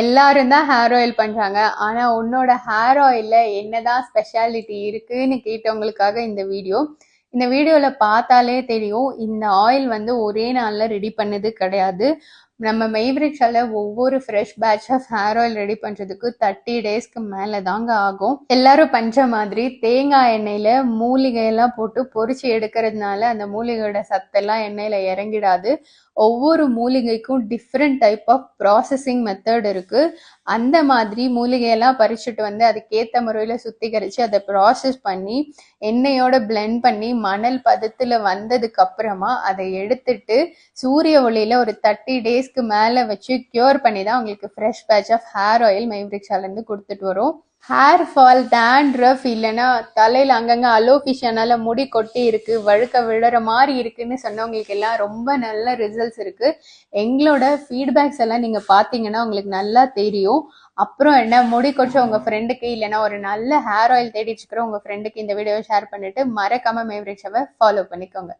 எல்லாரும் தான் hair oil பண்றாங்க. ஆனா உன்னோட ஹேர் ஆயில்ல என்னதான் ஸ்பெஷாலிட்டி இருக்குன்னு கேட்டவங்களுக்காக இந்த வீடியோ. இந்த வீடியோல பார்த்தாலே தெரியும், இந்த ஆயில் வந்து ஒரே நாள்ல ரெடி பண்ணது கிடையாது. நம்ம மெய்வரிக்ஷால ஒவ்வொரு fresh batch of hair oil ready பண்றதுக்கு 30 டேஸ்க்கு மேல தாங்க ஆகும். எல்லாரும் பண்ற மாதிரி தேங்காய் எண்ணெயில மூலிகை எல்லாம் போட்டு பொரிச்சு எடுக்கிறதுனால அந்த மூலிகையோட சத்தெல்லாம் எண்ணெயில இறங்கிடாது. ஒவ்வொரு மூலிகைக்கும் different type of processing method இருக்கு. அந்த மாதிரி மூலிகையெல்லாம் பறிச்சுட்டு வந்து அதுக்கேற்ற முறையில் சுத்திகரித்து அதை ப்ராசஸ் பண்ணி எண்ணெயோட பிளெண்ட் பண்ணி மணல் பதத்தில் வந்ததுக்கு அப்புறமா அதை எடுத்துட்டு சூரிய ஒளியில ஒரு 30 டேஸ்க்கு மேலே வச்சு க்யூர் பண்ணி தான் உங்களுக்கு fresh batch of hair oil மெய்வரிக்ஷாலேருந்து கொடுத்துட்டு வரும். ஹேர் ஃபால், டேண்ட்ரஃப் இல்லைன்னா தலையில் அங்கங்கே அலோபேஷியானால முடி கொட்டி இருக்கு, வழுக்க விழுற மாதிரி இருக்குன்னு சொன்னவங்களுக்கு எல்லாம் ரொம்ப நல்ல ரிசல்ட்ஸ் இருக்கு. எங்களோட ஃபீட்பேக்ஸ் எல்லாம் நீங்க பார்த்தீங்கன்னா உங்களுக்கு நல்லா தெரியும். அப்புறம் என்ன, முடி கொச்ச உங்க ஃப்ரெண்டுக்கு இல்லைன்னா ஒரு நல்ல ஹேர் ஆயில் தேடிச்சுக்கிற உங்க ஃப்ரெண்டுக்கு இந்த வீடியோவை ஷேர் பண்ணிட்டு மறக்காம மெய்வரிக்ஷாவை ஃபாலோ பண்ணிக்கோங்க.